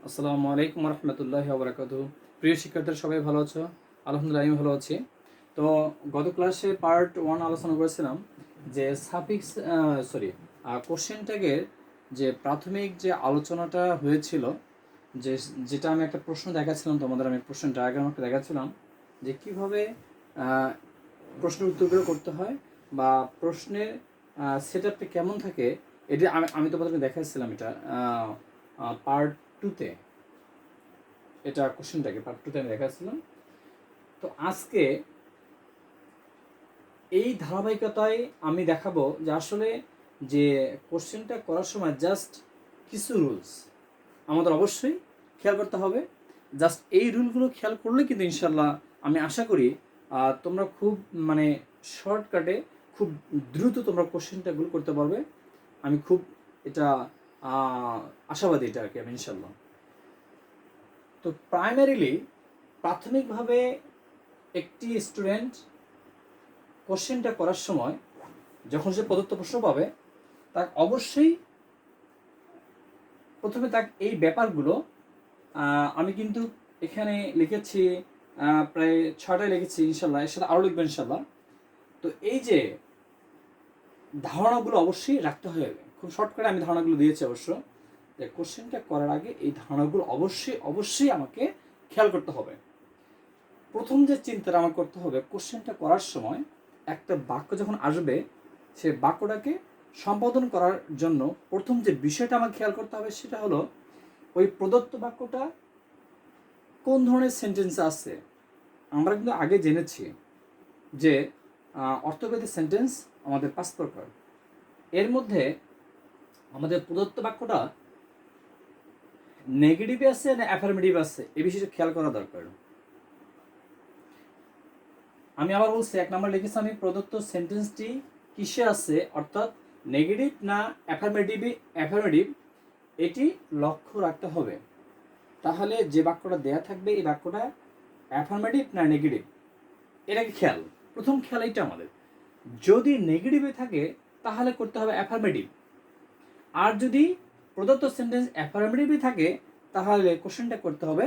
আসসালামু আলাইকুম রহমতুল্লাহি ওয়া বারাকাতুহু। প্রিয় শিক্ষার্থীরা সবাই ভালো আছো? আলহামদুলিল্লাহ আমি ভালো আছি। তো গত ক্লাসে পার্ট 1 আলোচনা করেছিলাম যে সাফিক্স কোশ্চেন ট্যাগের যে প্রাথমিক যে আলোচনাটা হয়েছিল, যে যেটা আমি একটা প্রশ্ন দেখাচ্ছিলাম তোমাদের, আমি প্রশ্ন ডায়াগ্রাম একটা দেখাচ্ছিলাম যে কীভাবে প্রশ্নের উত্তরগুলো করতে হয় বা প্রশ্নের সেট আপটা কেমন থাকে। এটা আমি তোমাদেরকে দেখাচ্ছিলাম, এটা পার্ট 2-তে, এটা কোশ্চেনটাকে পার্ট 2-তে আমি দেখাচ্ছিলাম। তো আজকে এই ধারাবাহিকতায় আমি দেখাবো যে আসলে যে কোশ্চেনটা করার সময় জাস্ট কিছু রুলস আমাদের অবশ্যই খেয়াল করতে হবে। জাস্ট এই রুলগুলো খেয়াল করলে কিন্তু ইনশাল্লাহ আমি আশা করি তোমরা খুব মানে শর্টকাটে খুব দ্রুত তোমরা কোশ্চেনটাগুলো করতে পারবে। আমি খুব এটা আশাবাদী, এটা আর কি আমি ইনশাল্লাহ। তো প্রাথমিকভাবে একটি স্টুডেন্ট কোশ্চেনটা করার সময় যখন সে প্রদত্ত প্রশ্ন পাবে, তার অবশ্যই প্রথমে তাকে এই ব্যাপারগুলো আমি কিন্তু এখানে লিখেছি, প্রায় 6টায় লিখেছি ইনশাল্লাহ, এর সাথে আরও লিখবেন ইনশাল্লাহ। তো এই যে ধারণাগুলো অবশ্যই রাখতে হবে। খুব শর্টকাটে আমি ধারণাগুলো দিয়েছি অবশ্য, যে কোশ্চেনটা করার আগে এই ধারণাগুলো অবশ্যই আমাকে খেয়াল করতে হবে। প্রথম যে চিন্তাটা আমার করতে হবে, কোশ্চেনটা করার সময় একটা বাক্য যখন আসবে, সে বাক্যটাকে সম্পাদন করার জন্য প্রথম যে বিষয়টা আমাকে খেয়াল করতে হবে সেটা হলো ওই প্রদত্ত বাক্যটা কোন ধরনের সেন্টেন্স আছে। আমরা কিন্তু আগে জেনেছি যে অর্থভেদী সেন্টেন্স আমাদের 5 প্রকার। এর মধ্যে আমাদের প্রদত্ত বাক্যটা নেগেটিভে আছে না অ্যাফার্মেটিভ আছে, এই বিষয়টা খেয়াল করা দরকার। আমি আবার বলছি, 1 নম্বর লিখেছি আমি প্রদত্ত সেন্টেন্সটি কিসে আছে, অর্থাৎ নেগেটিভ না অ্যাফার্মেটিভ, এটি লক্ষ্য রাখতে হবে। তাহলে যে বাক্যটা দেয়া থাকবে এই বাক্যটা অ্যাফার্মেটিভ না নেগেটিভ, এটাকে খেয়াল, প্রথম খেয়াল এইটা আমাদের। যদি নেগেটিভে থাকে তাহলে করতে হবে অ্যাফার্মেটিভ, আর যদি প্রদত্ত সেন্টেন্স অ্যাফার্মেটিভে থাকে তাহলে কোশ্চেনটা করতে হবে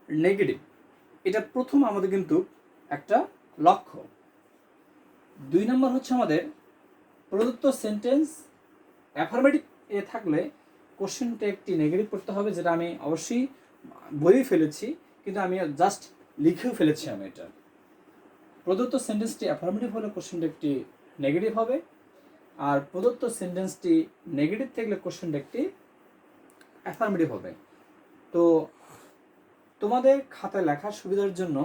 নেগেটিভ। এটা প্রথম আমাদের কিন্তু একটা লক্ষ্য। 2 নম্বর হচ্ছে আমাদের প্রদত্ত সেন্টেন্স অ্যাফার্মেটিভ এ থাকলে কোশ্চেনটা একটি নেগেটিভ করতে হবে, যেটা আমি অবশ্যই বলেই ফেলেছি, কিন্তু আমি জাস্ট লিখেও ফেলেছি। আমি এটা প্রদত্ত সেন্টেন্সটি অ্যাফার্মেটিভ হলে কোশ্চেনটা একটি নেগেটিভ হবে, আর প্রদত্ত সেন্টেন্সটি নেগেটিভ থাকলে কোশ্চেনটা একটি অ্যাফার্মেটিভ হবে। তো তোমাদের খাতায় লেখার সুবিধার জন্য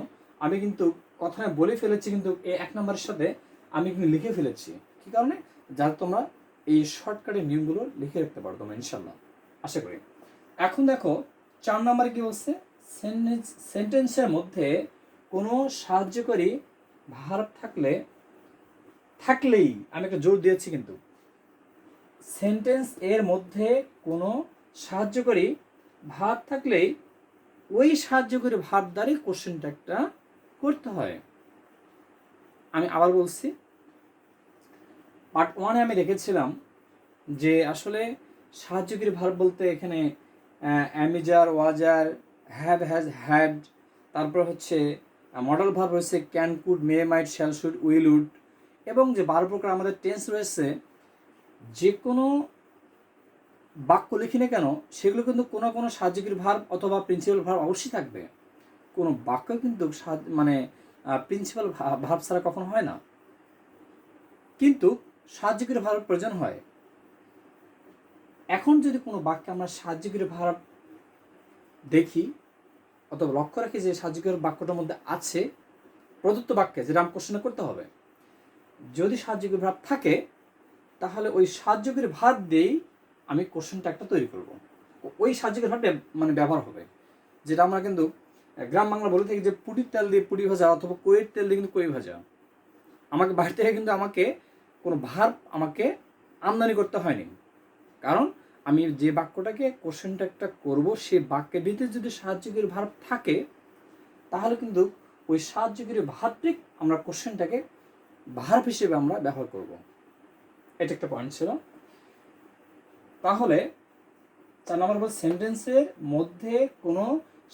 আমি কিন্তু কথায় বলে ফেলেছি, কিন্তু এই 1 নম্বরের সাথে আমি কিন্তু লিখে ফেলেছি। কী কারণে? যাতে তোমরা এই শর্টকাটের নিয়মগুলো লিখে রাখতে পারো তোমরা ইনশাল্লাহ, আশা করি। এখন দেখো 4 নম্বরে কি বলছে, সেন্টেন্সের মধ্যে কোনো সাহায্যকারী ভার্ব থাকলেই, আমি একটা জোর দিয়েছি কিন্তু, সেন্টেন্স এর মধ্যে কোনো সাহায্যকারী ভার্ব থাকলেই ওই সাহায্যকারী ভার্ব দ্বারাই কোশ্চেনটা একটা করতে হয়। আমি আবার বলছি, পার্ট 1-এ আমি রেখেছিলাম যে আসলে সাহায্যকারী ভার্ব বলতে এখানে am is are, was were, have, has, had, তারপর হচ্ছে মডেল ভার্ব রয়েছে can, could, may, might, shall, should, will, would, এবং যে 12 প্রকার আমাদের টেন্স রয়েছে, যে কোনো বাক্য লিখি না কেন সেগুলো কিন্তু কোনো কোনো সাহায্যকারী ভার্ব অথবা প্রিন্সিপাল ভার্ব অবশ্যই থাকবে। কোনো বাক্য কিন্তু মানে প্রিন্সিপাল ভার্ব ছাড়া কখনো হয় না, কিন্তু সাহায্যকারী ভার্ব প্রয়োজন হয়। এখন যদি কোনো বাক্যে আমরা সাহায্যকারী ভার্ব দেখি অথবা লক্ষ্য রাখি যে সাহায্যকারী বাক্যটার মধ্যে আছে প্রদত্ত বাক্যে, যেটা আমি কোশ্চেন করতে হবে, যদি সাহায্যকারী ভার্ব থাকে তাহলে ওই সাহায্যকারী ভার্ব দিয়েই আমি কোশ্চেনটা একটা তৈরি করব। ওই সাহায্যকারী ভার্ব মানে ব্যবহার হবে, যেটা আমরা কিন্তু গ্রাম বাংলা বলে থাকি যে পুটির তেল দিয়ে পুটি ভাজা অথবা কইয়ের তেল দিয়ে কিন্তু কই ভাজা। আমাকে বাড়ি থেকে কিন্তু আমাকে কোনো ভার্ব আমাকে আমদানি করতে হয়নি, কারণ আমি যে বাক্যটাকে কোশ্চেনটা একটা করবো সেই বাক্যের ভিতরে যদি সাহায্যকারী ভার্ব থাকে তাহলে কিন্তু ওই সাহায্যকারী ভার্বটি আমরা কোশ্চেনটাকে ভার্ব হিসেবে আমরা ব্যবহার করব। এটা একটা পয়েন্ট ছিল। তাহলে 4 নম্বর বল সেন্টেন্সের মধ্যে কোনো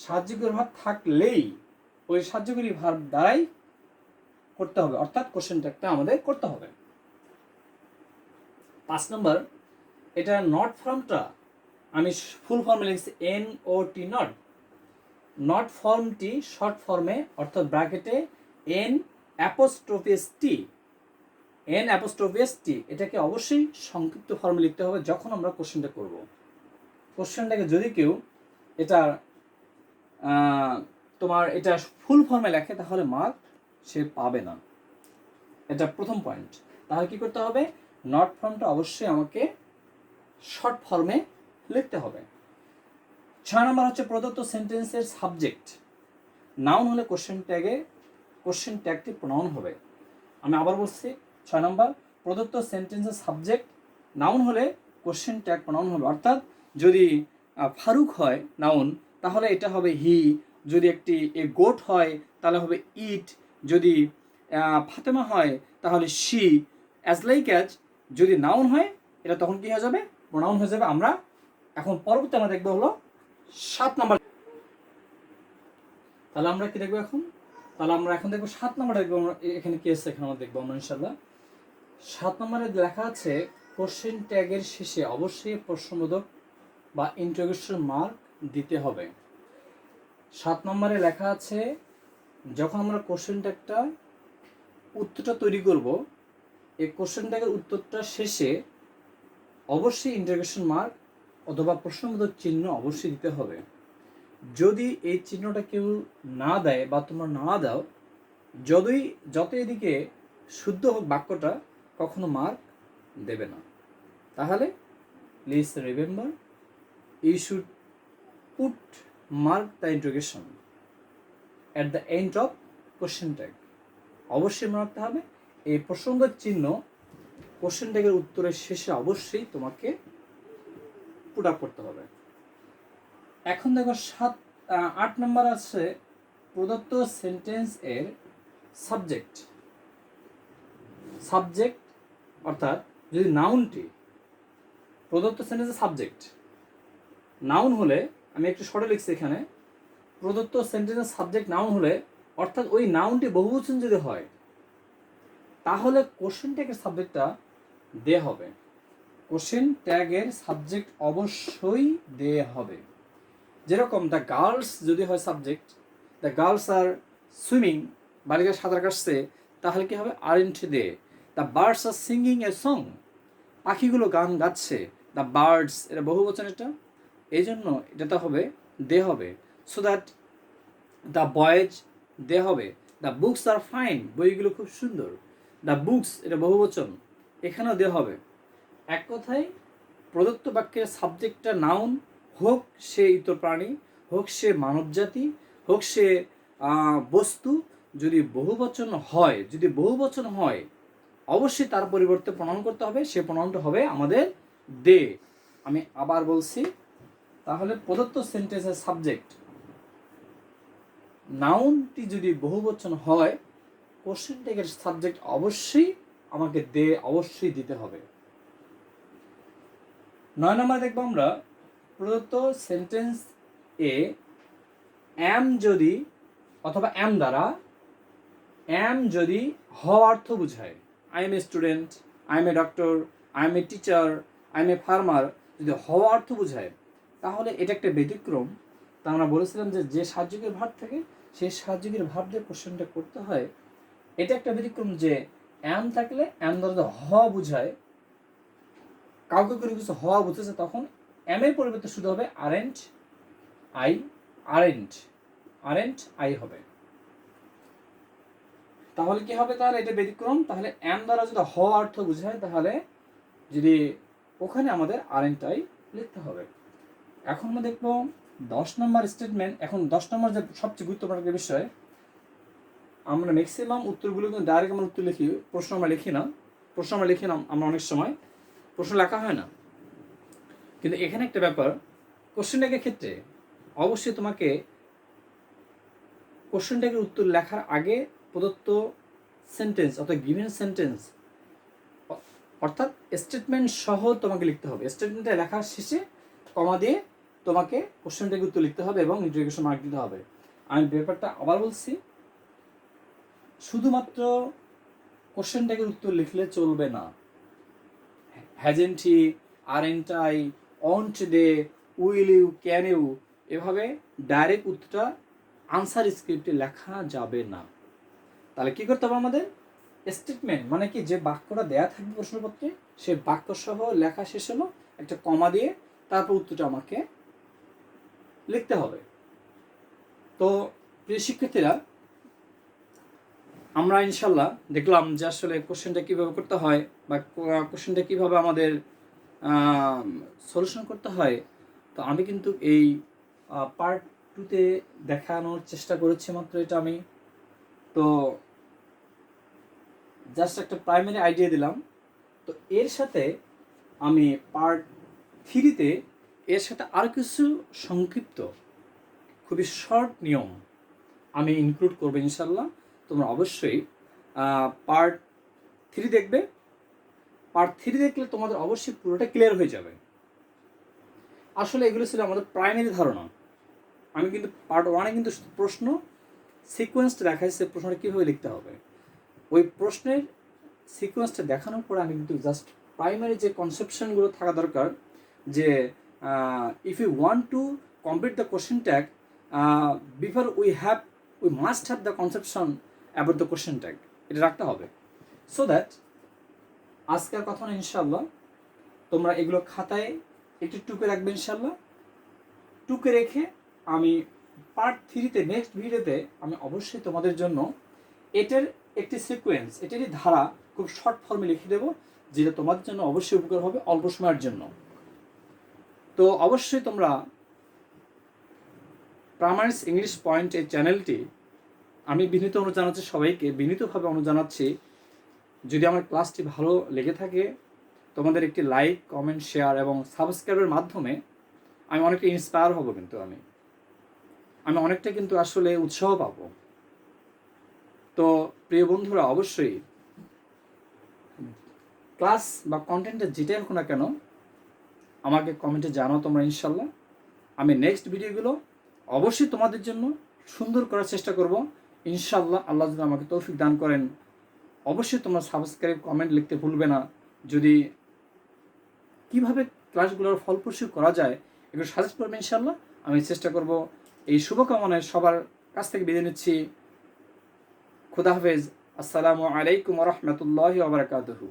সাহায্যকারী ভার্ব থাকলেই ওই সাহায্যকারী ভার্ব দ্বারাই করতে হবে, অর্থাৎ কোশ্চেন ট্যাগটা আমাদের করতে হবে। 5 নম্বর, এটা নট ফর্মটা আমি ফুল ফর্মে লিখছি NOT নট। নট ফর্মটি শর্ট ফর্মে অর্থাৎ ব্র্যাকেটে N''T এটাকে অবশ্যই সংক্ষিপ্ত ফর্মে লিখতে হবে যখন আমরা কোশ্চেনটা করব। কোশ্চেনটাকে যদি কেউ এটা তোমার এটা ফুল ফর্মে লেখে তাহলে মার্ক সে পাবে না, এটা প্রথম পয়েন্ট। তাহলে কি করতে হবে, নট ফর্মটা অবশ্যই আমাকে শর্ট ফর্মে লিখতে হবে। 6 নম্বর হচ্ছে প্রদত্ত সেন্টেন্সের সাবজেক্ট নাউন হলে কোশ্চেন ট্যাগটি প্রনাউন হবে। আমি আবার বলছি, 6 নম্বর, প্রদত্ত সেন্টেন্সের সাবজেক্ট নাউন হলে কোশ্চেন ট্যাগ প্রনাউন হবে। অর্থাৎ যদি ফারুক হয় নাউন তাহলে এটা হবে হি, যদি একটি গোট হয় তাহলে হবে ইট, যদি ফাতেমা হয় তাহলে শি, অ্যাজ লাইক অ্যাজ যদি নাউন হয় এটা তখন কি হয়ে যাবে, প্রনাউন হয়ে যাবে। আমরা এখন পরবর্তী আমরা দেখবো হলো 7 নম্বর। তাহলে আমরা কি দেখবো এখন, তাহলে আমরা এখন দেখবো 7 নম্বর দেখবো আমরা এখানে কি আছে, এখানে আমরা দেখবো আমরা ইনশাল্লাহ। 7 নম্বরে লেখা আছে কোশ্চেন ট্যাগের শেষে অবশ্যই প্রশ্নবোধক বা ইন্টারোগেশন মার্ক দিতে হবে। 7 নম্বরে লেখা আছে যখন আমরা কোশ্চেন ট্যাগটা উত্তরটা তৈরি করব, এই কোশ্চেন ট্যাগের উত্তরটা শেষে অবশ্যই ইন্টারোগেশন মার্ক অথবা প্রশ্নবোধক চিহ্ন অবশ্যই দিতে হবে। যদি এই চিহ্নটা কেউ না দেয় বা তোমরা না দাও, যত এদিকে শুদ্ধ হোক বাক্যটা, কখনো মার্ক দেবে না। তাহলে please remember, you should put mark the interrogation at the end of question tag. অবশ্যই মনে রাখতে হবে এই প্রসঙ্গের চিহ্ন কোশ্চেন ট্যাগের উত্তরের শেষে অবশ্যই তোমাকে পুট আপ করতে হবে। এখন দেখো 8 নম্বর আছে প্রদত্ত সেন্টেন্স এর সাবজেক্ট অর্থাৎ যদি নাউনটি প্রদত্ত সেন্টেন্সের সাবজেক্ট নাউন হলে, আমি একটু শর্টে লিখছি এখানে, প্রদত্ত সেন্টেন্সের সাবজেক্ট নাউন হলে অর্থাৎ ওই নাউনটি বহুবচন যদি হয় তাহলে কোশ্চেন ট্যাগের সাবজেক্টটা দেয়া হবে। কোশ্চেন ট্যাগের সাবজেক্ট অবশ্যই দেয়া হবে। যেরকম দ্য গার্লস যদি হয় subject, the girls are swimming, বালিকা সাঁতার কাটছে, তাহলে কি হবে, aren't they. The birds are singing a song, পাখিগুলো গান গাচ্ছে, দ্য বার্ডস এটা বহুবচন, এটা এই জন্য এটাতে হবে দে হবে। সো দ্যাট দ্য বয়েজ দে হবে। দ্য বুকস আর ফাইন, বইগুলো খুব সুন্দর, দ্য বুকস এটা বহুবচন, এখানেও দে হবে। এক কথায় প্রদত্ত বাক্যের সাবজেক্টটা নাউন, হোক সে ইতর প্রাণী, হোক সে মানবজাতি, হোক সে বস্তু, যদি বহুবচন হয় অবশ্যই তার পরিবর্তে প্রণয়ন করতে হবে, সে প্রণয়নটা হবে আমাদের দে। আমি আবার বলছি, তাহলে প্রদত্ত সেন্টেন্সের সাবজেক্ট নাউনটি যদি বহুবচন হয় কোশ্চেন ট্যাগের সাবজেক্ট অবশ্যই আমাকে দে অবশ্যই দিতে হবে। 9 নম্বর দেখবো আমরা প্রদত্ত সেন্টেন্স এ অ্যাম যদি অথবা অ্যাম দ্বারা অ্যাম যদি হ অর্থ বুঝায়, I M a student, I M a doctor, I M a teacher, I M a farmer, যদি হ অর্থ বুঝায় তাহলে এটা একটা ব্যতিক্রম। তা আমরা বলেছিলাম যে সাহায্যকের ভাব থাকে সেই সাহায্যকের ভাব দিয়ে কোশ্চেনটা করতে হয়। এটা একটা ব্যতিক্রম যে অ্যাম থাকলে অ্যাম দ্বারা হ বুঝায়, কাউকে করে কিছু হওয়া বুঝতেছে তখন এম এর পরিবর্তে শুধু হবে আরেন্ট আই হবে। তাহলে কি হবে, তাহলে এটা ব্যতিক্রম। তাহলে এম দ্বারা যদি হ অর্থ বুঝায় তাহলে যদি ওখানে আমাদের আরেন্ট আই লিখতে হবে। এখন আমরা দেখবো 10 নম্বর স্টেটমেন্ট। এখন 10 নম্বর যে সবচেয়ে গুরুত্বপূর্ণ একটা বিষয়, আমরা ম্যাক্সিমাম উত্তরগুলো কিন্তু ডাইরেক্ট আমরা উত্তর লিখি, প্রশ্ন আমরা লিখি না আমরা অনেক সময় প্রশ্ন লেখা হয় না। কিন্তু এখানে একটা ব্যাপার, কোশ্চেন ট্যাগের ক্ষেত্রে অবশ্যই তোমাকে কোশ্চেন ট্যাগের উত্তর লেখার আগে প্রদত্ত সেন্টেন্স অর্থাৎ গিভেন সেন্টেন্স অর্থাৎ স্টেটমেন্ট সহ তোমাকে লিখতে হবে। স্টেটমেন্টটা লেখার শেষে কমা দিয়ে তোমাকে কোশ্চেনটাকে উত্তর লিখতে হবে এবং ইন্টারোগেশন মার্ক দিতে হবে। আমি ব্যাপারটা আবার বলছি, শুধুমাত্র কোশ্চেনটাকে উত্তর লিখলে চলবে না। Hasn't he, aren't I, won't they, will you, can you, এভাবে ডাইরেক্ট উত্তরটা আনসার স্ক্রিপ্টে লেখা যাবে না। তাহলে কি করতে হবে আমাদের? স্টেটমেন্ট মানে কি, যে বাক্যটা দেয়া থাকবে প্রশ্নপত্রে সেই বাক্য সহ লেখা শেষ হলো, একটা কমা দিয়ে তারপর উত্তরটা আমাকে লিখতে হবে। তো প্রিয় শিক্ষার্থীরা, আমরা ইনশাল্লাহ দেখলাম যে আসলে কোশ্চেনটা কীভাবে করতে হয় বা কোশ্চেনটা কীভাবে আমাদের সলিউশন করতে হয়। তো আমি কিন্তু এই পার্ট 2-তে দেখানোর চেষ্টা করেছি মাত্র এটা আমি। তো জাস্ট একটা প্রাইমারি আইডিয়া দিলাম। তো এর সাথে আমি পার্ট 3-তে এর সাথে আরও কিছু সংক্ষিপ্ত খুবই শর্ট নিয়ম আমি ইনক্লুড করবো ইনশাল্লাহ। তোমরা অবশ্যই পার্ট 3 দেখবে। পার্ট 3 দেখলে তোমাদের অবশ্যই পুরোটা ক্লিয়ার হয়ে যাবে। আসলে এগুলো ছিল আমাদের প্রাইমারি ধারণা। আমি কিন্তু পার্ট 1-এ কিন্তু প্রশ্ন সিকোয়েন্সটা দেখাইছে, প্রশ্নটা কীভাবে লিখতে হবে। ওই প্রশ্নের সিকোয়েন্সটা দেখানোর পরে আমি কিন্তু জাস্ট প্রাইমারি যে কনসেপশনগুলো থাকা দরকার, যে if you want to complete the question tag before we must have the conception about the question tag, এটা রাখতে হবে। সো দ্যাট আজকের কথা না, ইনশাল্লাহ তোমরা এগুলো খাতায় একটু টুকে রাখবে ইনশাল্লাহ। টুকে রেখে আমি পার্ট 3-তে নেক্সট ভিডিওতে আমি অবশ্যই তোমাদের জন্য এটার একটি সিকোয়েন্স, এটারই ধারা খুব শর্ট ফর্মে লিখে দেবো, যেটা তোমাদের জন্য অবশ্যই উপকার হবে অল্প সময়ের জন্য। তো অবশ্যই তোমরা প্রাইমারিস ইংলিশ পয়েন্ট এই চ্যানেলটি আমি বিনীত অনুরোধ জানাচ্ছি, সবাইকে বিনীতভাবে অনুরোধ জানাচ্ছি, যদি আমার ক্লাসটি ভালো লেগে থাকে তোমাদের একটি লাইক, কমেন্ট, শেয়ার এবং সাবস্ক্রাইবের মাধ্যমে আমি অনেকটা ইন্সপায়ার হব। কিন্তু আমি অনেকটা কিন্তু আসলে উৎসাহ পাবো। তো প্রিয় বন্ধুরা, অবশ্যই ক্লাস বা কন্টেন্টটা যেটাই হোক না কেন আমাকে কমেন্টে জানাও তোমরা ইনশাল্লাহ। আমি নেক্সট ভিডিওগুলো অবশ্যই তোমাদের জন্য সুন্দর করার চেষ্টা করব ইনশাল্লাহ। আল্লাহ যদি আমাকে তৌফিক দান করেন, অবশ্যই তোমরা সাবস্ক্রাইব, কমেন্ট লিখতে ভুলবে না। যদি কিভাবে ক্লাসগুলোর ফলপ্রসূ করা যায় এগুলো সাজেস্ট করবে ইনশাল্লাহ, আমি চেষ্টা করব। এই শুভকামনায় সবার কাছ থেকে বিদায় নিচ্ছি। খুদা হাফেজ। আসসালামু আলাইকুম ওয়া রাহমাতুল্লাহি ওয়া বারাকাতুহু।